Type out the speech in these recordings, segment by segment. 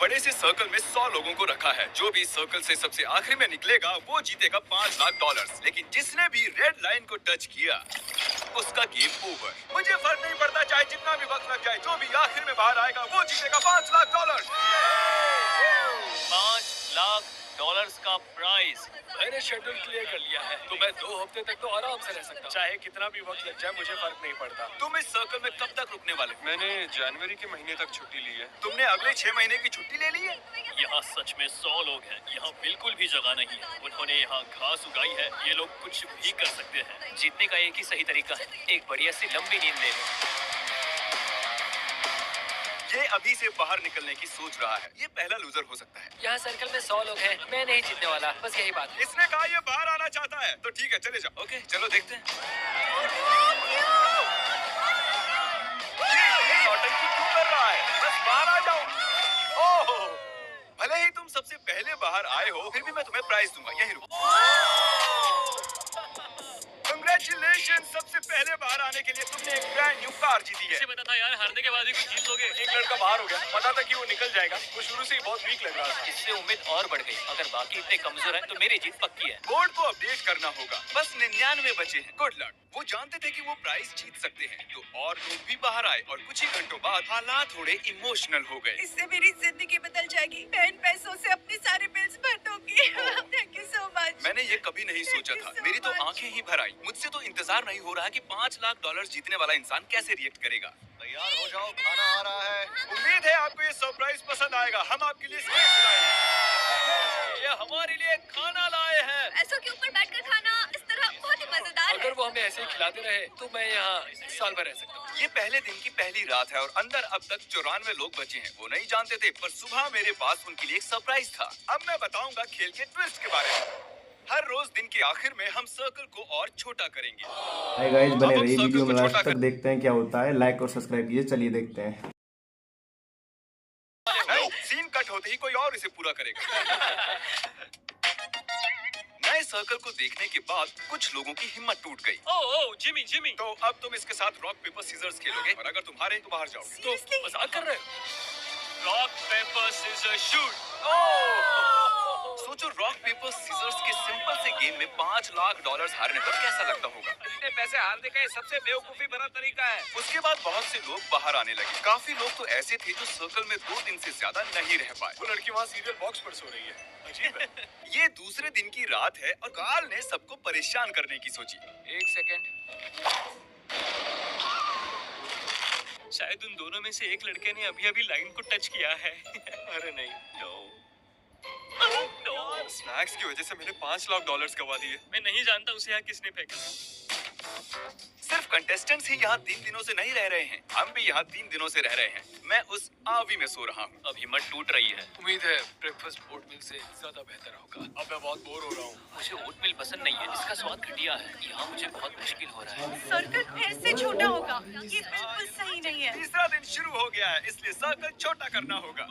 बड़े से सर्कल में 100 लोगों को रखा है। जो भी सर्कल से सबसे आखिरी में निकलेगा वो जीतेगा $5 लाख। लेकिन जिसने भी रेड लाइन को टच किया उसका गेम ओवर। मुझे फर्क नहीं पड़ता चाहे जितना भी वक्त लग जाए, जो भी आखिर में बाहर आएगा वो जीतेगा $5 लाख। $5 लाख का प्राइज। मैंने शेड्यूल क्लियर कर लिया है, तो मैं 2 हफ्ते तक तो आराम से रह सकता हूँ। चाहे कितना भी वक्त लग जाए मुझे फर्क नहीं पड़ता। तुम इस सर्कल में कब तक रुकने वाले? मैंने जनवरी के महीने तक छुट्टी ली है। तुमने अगले 6 महीने की छुट्टी ले ली है? यहाँ सच में 100 लोग हैं। यहाँ बिल्कुल भी जगह नहीं है। उन्होंने यहाँ घास उगाई है। ये लोग कुछ भी कर सकते हैं। जीतने का एक ही सही तरीका है, एक बढ़िया सी लंबी नींद ले लो। ये अभी से बाहर निकलने की सोच रहा है। ये पहला लूजर हो सकता है। यहाँ सर्कल में 100 लोग हैं, मैं नहीं जीतने वाला, बस यही बात। इसने कहा ये बाहर आना चाहता है, तो ठीक है चले जाओ। ओके चलो देखते हैं। ये नौटंकी क्यों कर रहा है? बस बाहर आ जाओ। ओह, भले ही तुम सबसे पहले बाहर आए हो, फिर भी मैं तुम्हें प्राइज दूंगा। यही रुको। Congratulations! सबसे पहले बाहर आने के लिए तुमने एक ब्रांड न्यू कार जीती है। मुझे पता था यार, हारने के बाद ही कुछ जीत लोगे। एक लड़का बाहर हो गया, पता था कि वो निकल जाएगा। वो शुरू से ही बहुत वीक लग रहा था। इससे उम्मीद और बढ़ गई। अगर बाकी इतने कमजोर हैं तो मेरी जीत पक्की है। बोर्ड को अपडेट करना होगा। बस 99 बचे हैं। Good luck. वो जानते थे कि वो प्राइज जीत सकते हैं, तो और लोग भी बाहर आए और कुछ ही घंटों बाद हालात थोड़े इमोशनल हो गए। इससे मेरी जिंदगी बदल जाएगी। मैं इन पैसों से अपनी सारी बिल्स भर दूंगी। Thank you so much. मैंने ये कभी नहीं सोचा था। मेरी तो आंखें ही भर आई। मुझसे तो इंतजार नहीं हो रहा कि $5 लाख जीतने वाला इंसान कैसे रिएक्ट करेगा। तैयार हो जाओ, खाना आ रहा है। उम्मीद है आपको ये सरप्राइज पसंद आएगा। हम आपके लिए स्पेस लाए हैं। ये हमारे लिए खाना लाए हैं। ऐसों के ऊपर बैठकर खाना इस तरह बहुत ही मजेदार है। अगर वो हमें ऐसे ही खिलाते रहे तो मैं यहाँ साल भर रह सकता हूँ। ये पहले दिन की पहली रात है और अंदर अब तक 94 लोग बचे हैं। वो नहीं जानते थे, पर सुबह मेरे पास उनके लिए एक सरप्राइज था। अब मैं बताऊंगा खेल के ट्विस्ट के बारे में। हर रोज दिन के आखिर में हम सर्कल को और छोटा करेंगे। हाय गाइस, बने अब हम रहिए सर्कल वीडियो को में लास्ट छोटा तक, देखते हैं क्या होता है। लाइक और सब्सक्राइब कीजिए। चलिए देखते हैं। नहीं, सीन कट होते ही कोई और इसे पूरा करेगा। नए सर्कल को देखने के बाद कुछ लोगों की हिम्मत टूट गई। ओह जिमी। तो अब तुम इसके साथ रॉक पेपर सीजर्स खेलोगे और अगर तुम हारे तो बाहर जाओगे। तो मजाक कर रहे हो? Rock paper scissor shoot. सोचो, रॉक पेपर सीजर्स के सिंपल से गेम में $5 लाख हारने पर कैसा लगता होगा। इतने पैसे हारने का ये सबसे बेवकूफी भरा तरीका है। उसके बाद बहुत से लोग बाहर आने लगे। काफी लोग तो ऐसे थे जो सर्कल में 2 दिन से ज्यादा नहीं रह पाए। वो लड़की वहाँ सीरियल बॉक्स पर सो रही है। अजीब है। ये दूसरे दिन की रात है और कार्ल ने सबको परेशान करने की सोची। एक सेकंड। शायद उन दोनों में से एक लड़के ने अभी लाइन को टच किया है। अरे नहीं। स्नैक्स की वजह से मैंने $5 लाख गवा दिए। मैं नहीं जानता उसे यहाँ किसने फेंका। सिर्फ कंटेस्टेंट्स ही यहाँ 3 दिनों से नहीं रह रहे हैं, हम भी यहाँ 3 दिनों से रह रहे हैं। मैं उस आवी में सो रहा हूँ। अब हिम्मत टूट रही है। उम्मीद है ब्रेकफास्ट ओटमील से ज्यादा बेहतर होगा। अब मैं बहुत बोर हो रहा हूँ। मुझे ओटमील पसंद नहीं है, इसका स्वाद घटिया है। यहाँ मुझे बहुत मुश्किल हो रहा है। सर्कल फिर से छोटा होगा। ये बिल्कुल सही नहीं है। तीसरा दिन शुरू हो गया है, इसलिए सर्कल छोटा करना होगा।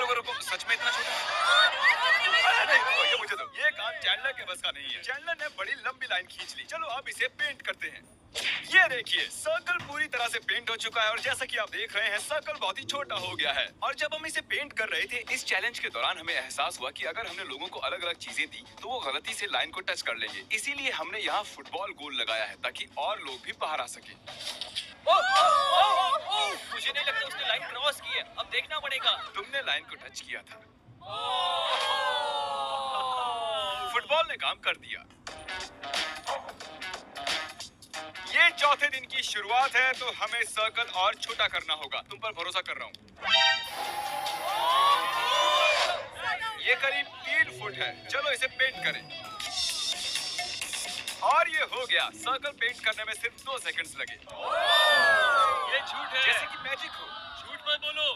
रुको, सच में इतना छोटा? अरे नहीं, रुको, ये मुझे दो। ये काम चैंडलर के बस का नहीं है। चैंडलर ने बड़ी लंबी लाइन खींच ली। चलो अब इसे पेंट करते हैं। ये देखिए, सर्कल पूरी तरह से पेंट हो चुका है और जैसा कि आप देख रहे हैं सर्कल बहुत ही छोटा हो गया है। और जब हम इसे पेंट कर रहे थे, इस चैलेंज के दौरान हमें एहसास हुआ कि अगर हमने लोगों को अलग अलग चीजें दी तो वो गलती से लाइन को टच कर लेंगे। इसीलिए हमने यहाँ फुटबॉल गोल लगाया है ताकि और लोग भी बाहर आ सके। मुझे नहीं लगता उसने लाइन क्रॉस की है। अब देखना पड़ेगा। तुमने लाइन को टच किया था। फुटबॉल ने काम कर दिया। ये चौथे दिन की शुरुआत है, तो हमें सर्कल और छोटा करना होगा। तुम पर भरोसा कर रहा हूँ। ये करीब 3 फुट है। चलो इसे पेंट करें। और ये हो गया। सर्कल पेंट करने में सिर्फ 2 सेकंड्स लगे। ये झूठ है। जैसे कि मैजिक हो। झूठ मत बोलो।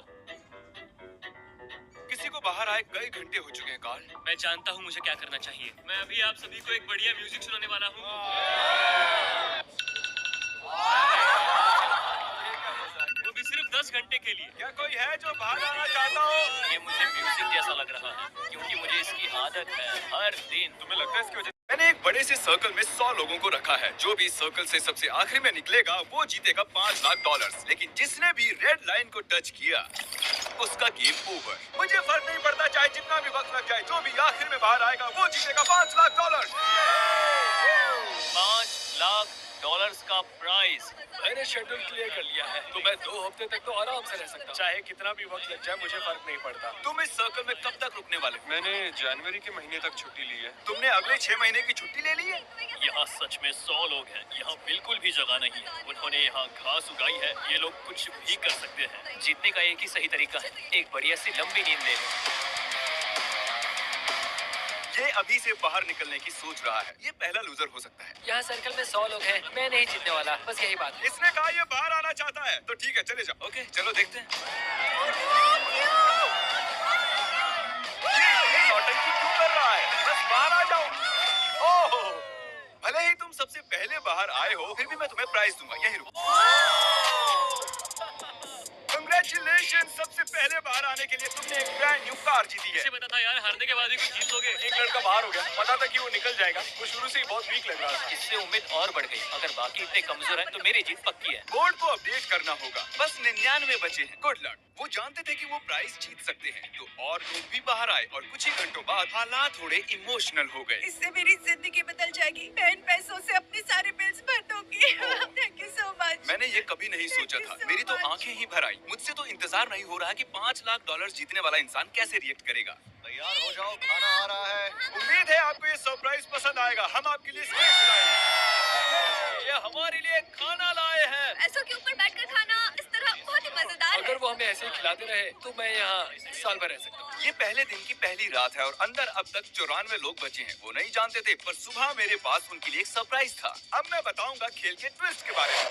किसी को बाहर आए कई घंटे हो चुके हैं कार्ल। मैं जानता हूँ मुझे क्या करना चाहिए। मैं अभी आप सभी को एक बढ़िया म्यूजिक सुनाने वाला हूँ। वो भी सिर्फ 10 घंटे के लिए। क्या कोई है जो बाहर आना चाहता हो? ये मुझे म्यूजिक जैसा लग रहा है क्योंकि मुझे इसकी आदत है हर दिन। तुम्हें लगता है इसकी वजह? मैंने एक बड़े से सर्कल में 100 लोगों को रखा है। जो भी सर्कल से सबसे आखिरी में निकलेगा वो जीतेगा $5 लाख। लेकिन जिसने भी रेड लाइन को टच किया उसका गेम ओवर। मुझे फर्क नहीं पड़ता चाहे जितना भी वक्त लग जाए, जो भी आखिर में बाहर आएगा वो जीतेगा $5 लाख। $5 लाख का प्राइज। मैंने शेड्यूल क्लियर कर लिया है, तो मैं 2 हफ्ते तक तो आराम से रह सकता हूँ। चाहे कितना भी वक्त लग जाए मुझे फर्क नहीं पड़ता। तुम इस सर्कल में कब तक रुकने वाले हो? मैंने जनवरी के महीने तक छुट्टी ली है। तुमने अगले 6 महीने की छुट्टी ले ली है? यहाँ सच में 100 लोग हैं। यहाँ बिल्कुल भी जगह नहीं है। उन्होंने यहाँ घास उगाई है। ये लोग कुछ भी कर सकते हैं। जीतने का एक ही सही तरीका है, एक बढ़िया सी लंबी नींद ले लो। ये अभी से बाहर निकलने की सोच रहा है। ये पहला लूजर हो सकता है। यहाँ सर्कल में 100 लोग हैं, मैं नहीं जीतने वाला, बस यही बात है। इसने कहा ये बाहर आना चाहता है, तो ठीक है चले जाओ। ओके चलो देखते हैं। ये नौटंकी क्यों कर रहा है? बस बाहर आ जाओ। ओह, भले ही तुम सबसे पहले बाहर आए हो, फिर भी मैं तुम्हें प्राइज दूंगा। यही रुको। कंग्रेचुलेशन, सबसे पहले बाहर आने के लिए तुमने एक ब्रांड न्यू कार जीती है। मुझे पता था यार, हारने के बाद भी कुछ जीत लोगे। एक लड़का बाहर हो गया, पता था कि वो निकल जाएगा। वो शुरू से ही बहुत वीक लग रहा था। इससे उम्मीद और बढ़ गई। अगर बाकी इतने कमजोर हैं तो मेरी जीत पक्की है। बोर्ड को अपडेट करना होगा। बस 99 बचे हैं। Good luck. वो जानते थे कि वो प्राइज जीत सकते हैं, तो और लोग भी बाहर आए और कुछ ही घंटों बाद हालात थोड़े इमोशनल हो गए। इससे मेरी जिंदगी बदल जाएगी। मैं इन पैसों से अपनी सारी बिल्स भर दूंगी। Thank you so much. मैंने ये कभी नहीं सोचा था। मेरी तो आंखें ही भर आई। मुझसे तो इंतजार नहीं हो रहा कि $5 लाख जीतने वाला इंसान कैसे रिएक्ट करेगा। तैयार हो जाओ, खाना आ रहा है। उम्मीद है आपको ये सरप्राइज पसंद आएगा। हम आपके लिए स्नैक्स लाए हैं। ये हमारे लिए खाना लाए हैं। पैसों के ऊपर बैठकर खाना इस तरह बहुत ही मजेदार है। अगर वो हमें ऐसे ही खिलाते रहे तो मैं यहाँ साल भर रह सकता हूँ। ये पहले दिन की पहली रात है और अंदर अब तक 94 लोग बचे हैं। वो नहीं जानते थे, पर सुबह मेरे पास उनके लिए एक सरप्राइज था। अब मैं बताऊंगा खेल के ट्विस्ट के बारे में।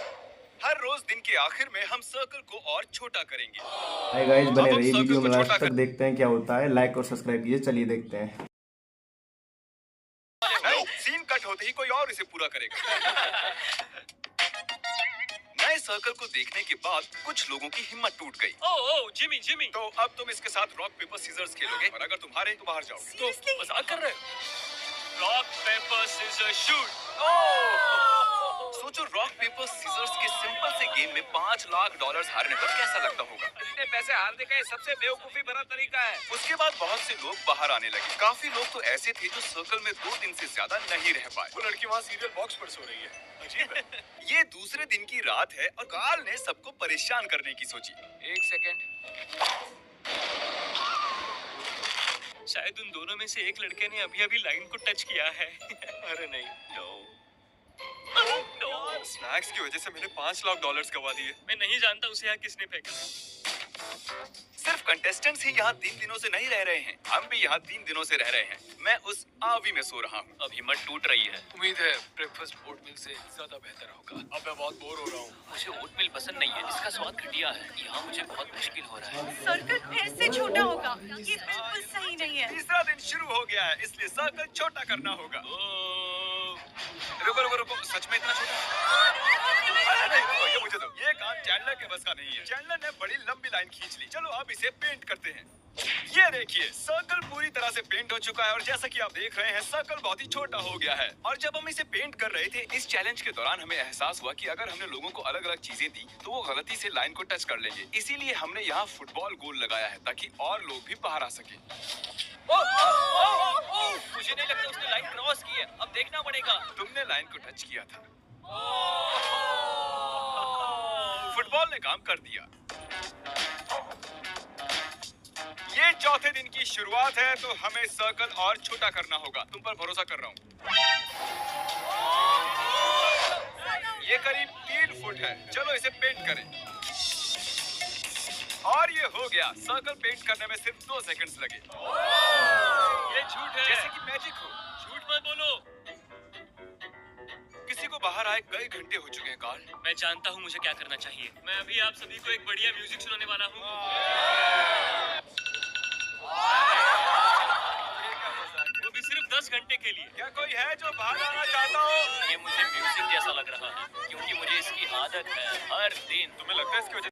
हर रोज दिन के आखिर में हम सर्कल को और छोटा करेंगे। हाय गाइस, बने अब हम रहिए सर्कल वीडियो को में लास्ट छोटा तक, देखते हैं क्या होता है। लाइक और सब्सक्राइब कीजिए, चलिए देखते हैं। नहीं, सीन कट होते ही कोई और इसे पूरा करेगा। नए सर्कल को देखने के बाद कुछ लोगों की हिम्मत टूट गई। ओह जिमी। तो अब तुम इसके साथ रॉक पेपर सीजर्स खेलोगे और अगर तुम हारे तो बाहर जाओगे। Seriously? तो मजाक कर रहे हो? Rock paper scissor shoot. सोचो, रॉक पेपर सीजर्स के सिंपल से गेम में $5 लाख हारने पर कैसा लगता होगा। इतने पैसे हारने का ये सबसे बेवकूफी भरा तरीका है। उसके बाद बहुत से लोग बाहर आने लगे। काफी लोग तो ऐसे थे जो सर्कल में 2 दिन से ज्यादा नहीं रह पाए। वो लड़की वहाँ सीरियल बॉक्स पर सो रही है। अजीब है। ये दूसरे दिन की रात है और कार्ल ने सबको परेशान करने की सोची। 1 सेकंड। शायद उन दोनों में से एक लड़के ने अभी लाइन को टच किया है। अरे नहीं। स्नैक्स की वजह से मैंने $5 लाख गवा दिए। मैं नहीं जानता उसे यहाँ किसने फेंका। सिर्फ कंटेस्टेंट्स ही यहाँ 3 दिनों से नहीं रह रहे हैं, हम भी यहाँ 3 दिनों से रह रहे हैं। मैं उस आवी में सो रहा हूँ। अब हिम्मत टूट रही है। उम्मीद है ब्रेकफास्ट ओटमील से ज्यादा बेहतर होगा। अब मैं बहुत बोर हो रहा हूँ। मुझे ओटमील पसंद नहीं है, इसका स्वाद घटिया है। यहाँ मुझे बहुत मुश्किल हो रहा है। सर्कल फिर से छोटा होगा। ये बिल्कुल सही नहीं है। तीसरा दिन शुरू हो गया है, इसलिए सर्कल छोटा करना होगा। रुको, सच में इतना छोटा? नहीं, रुको, ये मुझे दो। ये काम चैंडलर के बस का नहीं है। चैंडलर ने बड़ी लंबी लाइन खींच ली। चलो अब इसे पेंट करते हैं। ये देखिए, सर्कल पूरी तरह से पेंट हो चुका है और जैसा कि आप देख रहे हैं, सर्कल बहुत ही छोटा हो गया है। और जब हम इसे पेंट कर रहे थे, इस चैलेंज के दौरान हमें एहसास हुआ कि अगर हमने लोगों को अलग अलग चीजें दी तो वो गलती से लाइन को टच कर लेंगे। इसीलिए हमने यहाँ फुटबॉल गोल लगाया है ताकि और लोग भी बाहर आ सके। मुझे नहीं लगता उसने लाइन क्रॉस की है। अब देखना पड़ेगा। तुमने लाइन को टच किया था। फुटबॉल ने काम कर दिया। ये चौथे दिन की शुरुआत है, तो हमें सर्कल और छोटा करना होगा। तुम पर भरोसा कर रहा हूँ। ये करीब 3 फुट है। चलो इसे पेंट करें। और ये हो गया। सर्कल पेंट करने में सिर्फ 2 सेकंड्स लगे। ये झूठ है। जैसे कि मैजिक हो। झूठ मत बोलो। किसी को बाहर आए कई घंटे हो चुके हैं कार्ल। मैं जानता हूँ मुझे क्या करना चाहिए। मैं अभी आप सभी को एक बढ़िया म्यूजिक सुनाने वाला हूँ। वो भी सिर्फ 10 घंटे के लिए। क्या कोई है जो बाहर आना चाहता हो? ये मुझे म्यूजिक जैसा लग रहा है क्योंकि मुझे इसकी आदत है। हर दिन तुम्हें लगता है इसकी वजह